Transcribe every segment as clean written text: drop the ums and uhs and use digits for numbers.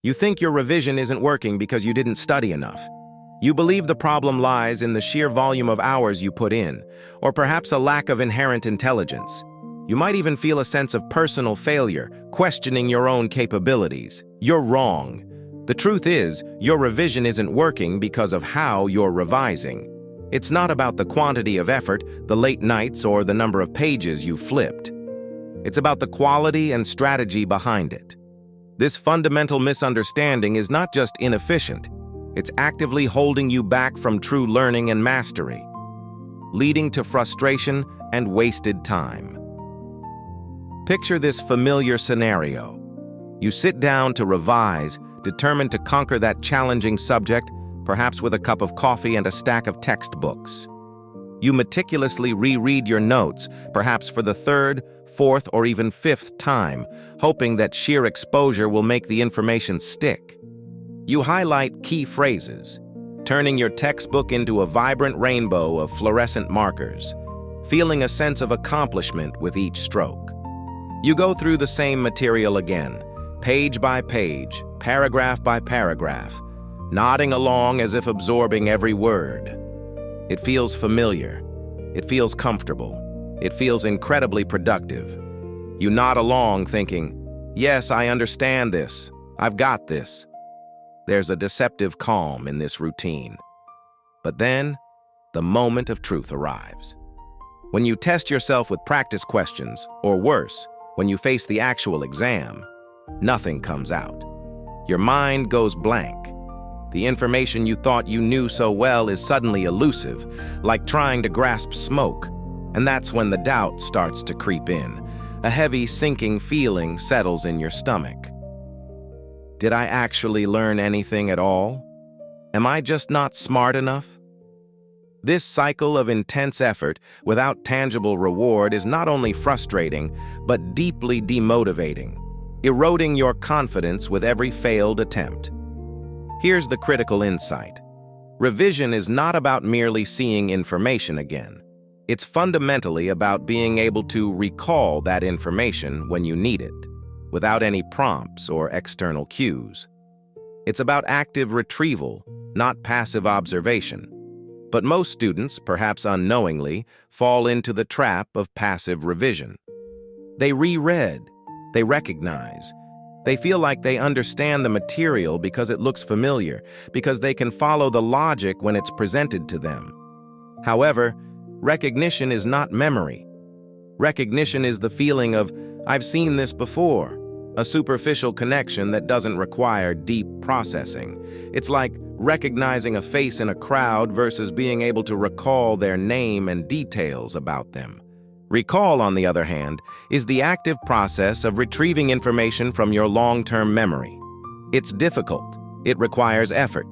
You think your revision isn't working because you didn't study enough. You believe the problem lies in the sheer volume of hours you put in, or perhaps a lack of inherent intelligence. You might even feel a sense of personal failure, questioning your own capabilities. You're wrong. The truth is, your revision isn't working because of how you're revising. It's not about the quantity of effort, the late nights, or the number of pages you flipped. It's about the quality and strategy behind it. This fundamental misunderstanding is not just inefficient, it's actively holding you back from true learning and mastery, leading to frustration and wasted time. Picture this familiar scenario. You sit down to revise, determined to conquer that challenging subject, perhaps with a cup of coffee and a stack of textbooks. You meticulously reread your notes, perhaps for the third, fourth, or even fifth time, hoping that sheer exposure will make the information stick. You highlight key phrases, turning your textbook into a vibrant rainbow of fluorescent markers, feeling a sense of accomplishment with each stroke. You go through the same material again, page by page, paragraph by paragraph, nodding along as if absorbing every word. It feels familiar. It feels comfortable. It feels incredibly productive. You nod along thinking, yes, I understand this. I've got this. There's a deceptive calm in this routine. But then, the moment of truth arrives. When you test yourself with practice questions, or worse, when you face the actual exam, nothing comes out. Your mind goes blank. The information you thought you knew so well is suddenly elusive, like trying to grasp smoke. And that's when the doubt starts to creep in. A heavy, sinking feeling settles in your stomach. Did I actually learn anything at all? Am I just not smart enough? This cycle of intense effort without tangible reward is not only frustrating, but deeply demotivating, eroding your confidence with every failed attempt. Here's the critical insight. Revision is not about merely seeing information again. It's fundamentally about being able to recall that information when you need it, without any prompts or external cues. It's about active retrieval, not passive observation. But most students, perhaps unknowingly, fall into the trap of passive revision. They reread, they recognize, they feel like they understand the material because it looks familiar, because they can follow the logic when it's presented to them. However, recognition is not memory. Recognition is the feeling of, I've seen this before, a superficial connection that doesn't require deep processing. It's like recognizing a face in a crowd versus being able to recall their name and details about them. Recall, on the other hand, is the active process of retrieving information from your long-term memory. It's difficult. It requires effort.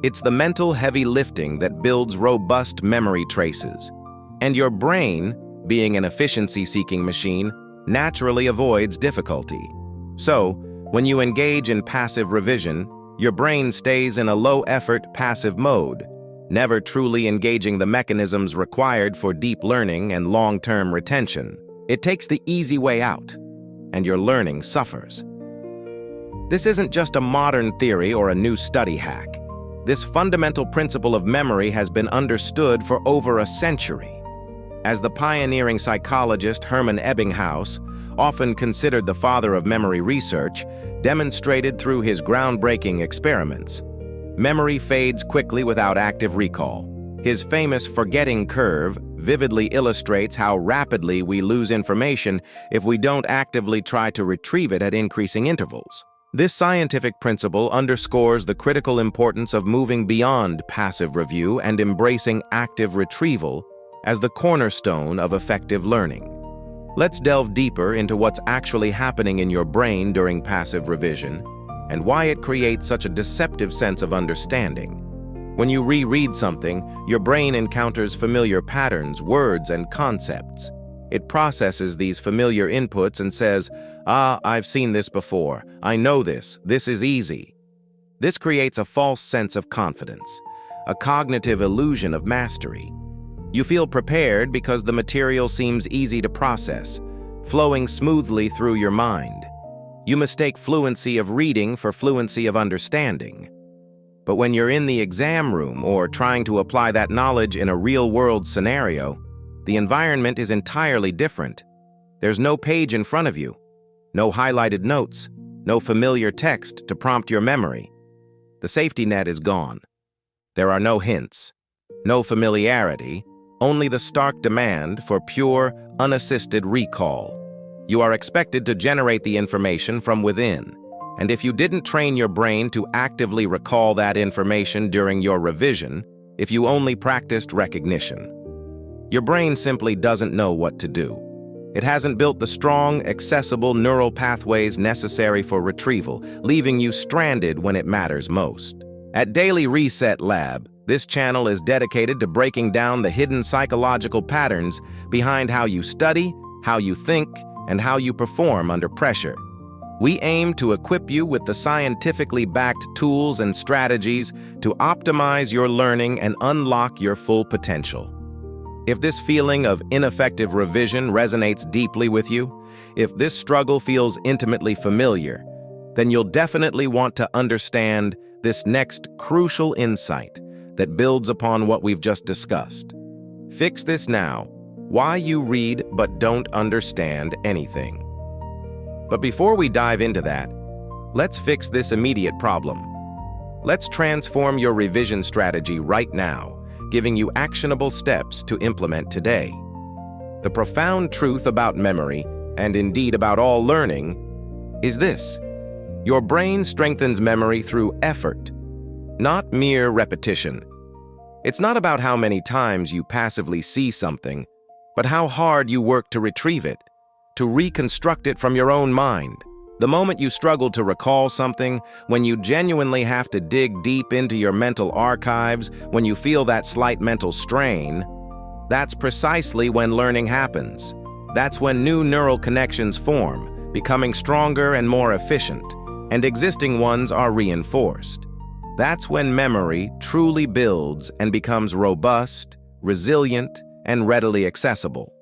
It's the mental heavy lifting that builds robust memory traces. And your brain, being an efficiency-seeking machine, naturally avoids difficulty. So, when you engage in passive revision, your brain stays in a low-effort passive mode, never truly engaging the mechanisms required for deep learning and long-term retention. It takes the easy way out, and your learning suffers. This isn't just a modern theory or a new study hack. This fundamental principle of memory has been understood for over a century. As the pioneering psychologist Hermann Ebbinghaus, often considered the father of memory research, demonstrated through his groundbreaking experiments, memory fades quickly without active recall. His famous forgetting curve vividly illustrates how rapidly we lose information if we don't actively try to retrieve it at increasing intervals. This scientific principle underscores the critical importance of moving beyond passive review and embracing active retrieval as the cornerstone of effective learning. Let's delve deeper into what's actually happening in your brain during passive revision and why it creates such a deceptive sense of understanding. When you reread something, your brain encounters familiar patterns, words, and concepts. It processes these familiar inputs and says, I've seen this before. I know this. This is easy. This creates a false sense of confidence, a cognitive illusion of mastery. You feel prepared because the material seems easy to process, flowing smoothly through your mind. You mistake fluency of reading for fluency of understanding. But when you're in the exam room or trying to apply that knowledge in a real-world scenario, the environment is entirely different. There's no page in front of you, no highlighted notes, no familiar text to prompt your memory. The safety net is gone. There are no hints, no familiarity, only the stark demand for pure, unassisted recall. You are expected to generate the information from within, and if you didn't train your brain to actively recall that information during your revision, if you only practiced recognition, your brain simply doesn't know what to do. It hasn't built the strong, accessible neural pathways necessary for retrieval, leaving you stranded when it matters most. At Daily Reset Lab, this channel is dedicated to breaking down the hidden psychological patterns behind how you study, how you think, and how you perform under pressure. We aim to equip you with the scientifically backed tools and strategies to optimize your learning and unlock your full potential. If this feeling of ineffective revision resonates deeply with you, if this struggle feels intimately familiar, then you'll definitely want to understand this next crucial insight that builds upon what we've just discussed. Fix this now. Why you read but don't understand anything. But before we dive into that, let's fix this immediate problem. Let's transform your revision strategy right now, giving you actionable steps to implement today. The profound truth about memory, and indeed about all learning, is this: your brain strengthens memory through effort, not mere repetition. It's not about how many times you passively see something, but how hard you work to retrieve it, to reconstruct it from your own mind. The moment you struggle to recall something, when you genuinely have to dig deep into your mental archives, when you feel that slight mental strain, that's precisely when learning happens. That's when new neural connections form, becoming stronger and more efficient, and existing ones are reinforced. That's when memory truly builds and becomes robust, resilient, and readily accessible.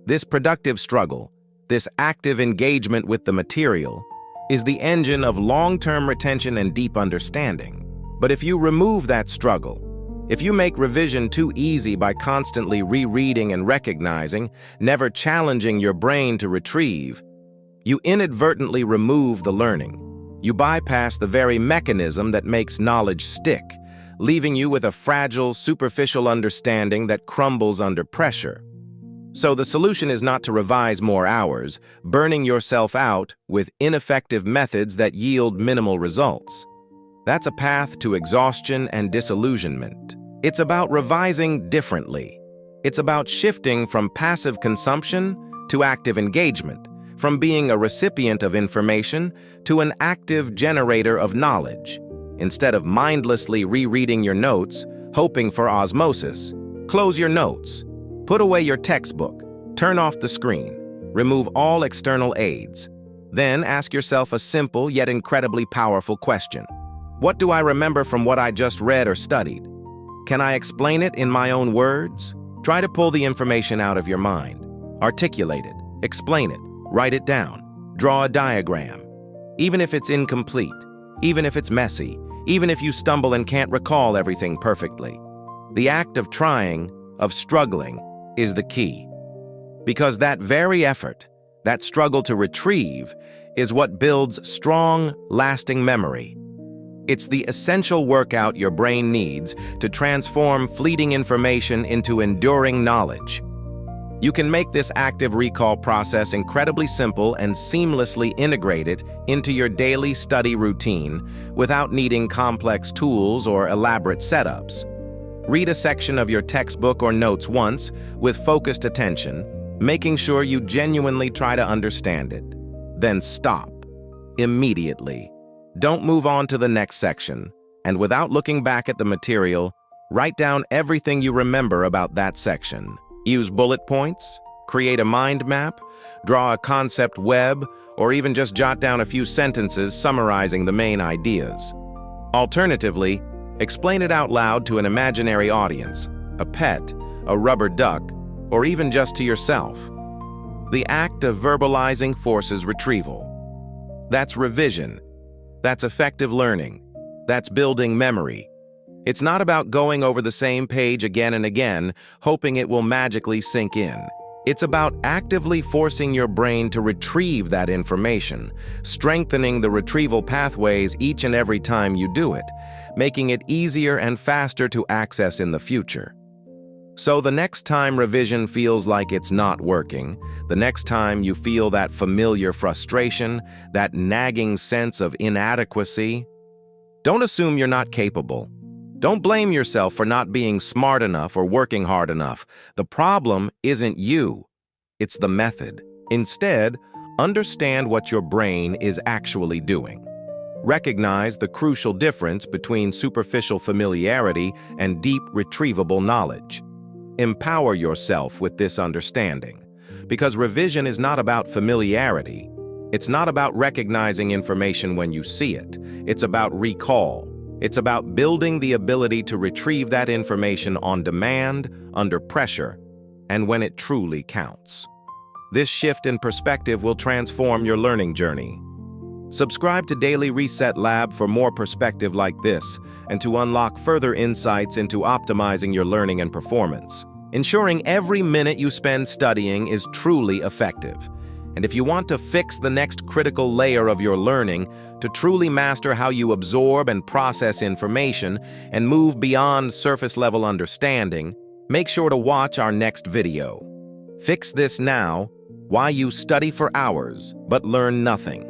This productive struggle, this active engagement with the material, is the engine of long-term retention and deep understanding. But if you remove that struggle, if you make revision too easy by constantly rereading and recognizing, never challenging your brain to retrieve, you inadvertently remove the learning. You bypass the very mechanism that makes knowledge stick, leaving you with a fragile, superficial understanding that crumbles under pressure. So the solution is not to revise more hours, burning yourself out with ineffective methods that yield minimal results. That's a path to exhaustion and disillusionment. It's about revising differently. It's about shifting from passive consumption to active engagement, from being a recipient of information to an active generator of knowledge. Instead of mindlessly rereading your notes, hoping for osmosis, close your notes. Put away your textbook, turn off the screen, remove all external aids. Then ask yourself a simple yet incredibly powerful question. What do I remember from what I just read or studied? Can I explain it in my own words? Try to pull the information out of your mind. Articulate it, explain it, write it down, draw a diagram. Even if it's incomplete, even if it's messy, even if you stumble and can't recall everything perfectly. The act of trying, of struggling, is the key. Because that very effort, that struggle to retrieve, is what builds strong, lasting memory. It's the essential workout your brain needs to transform fleeting information into enduring knowledge. You can make this active recall process incredibly simple and seamlessly integrate it into your daily study routine without needing complex tools or elaborate setups. Read a section of your textbook or notes once with focused attention, making sure you genuinely try to understand it. Then stop. Immediately. Don't move on to the next section, and without looking back at the material, write down everything you remember about that section. Use bullet points, create a mind map, draw a concept web, or even just jot down a few sentences summarizing the main ideas. Alternatively, explain it out loud to an imaginary audience, a pet, a rubber duck, or even just to yourself. The act of verbalizing forces retrieval. That's revision. That's effective learning. That's building memory. It's not about going over the same page again and again, hoping it will magically sink in. It's about actively forcing your brain to retrieve that information, strengthening the retrieval pathways each and every time you do it, making it easier and faster to access in the future. So the next time revision feels like it's not working, the next time you feel that familiar frustration, that nagging sense of inadequacy, don't assume you're not capable. Don't blame yourself for not being smart enough or working hard enough. The problem isn't you. It's the method. Instead, understand what your brain is actually doing. Recognize the crucial difference between superficial familiarity and deep retrievable knowledge. Empower yourself with this understanding, because revision is not about familiarity. It's not about recognizing information when you see it. It's about recall. It's about building the ability to retrieve that information on demand, under pressure, and when it truly counts. This shift in perspective will transform your learning journey. Subscribe to Daily Reset Lab for more perspective like this and to unlock further insights into optimizing your learning and performance, ensuring every minute you spend studying is truly effective. And if you want to fix the next critical layer of your learning, to truly master how you absorb and process information and move beyond surface-level understanding, make sure to watch our next video. Fix This Now: Why You Study for Hours But Learn Nothing.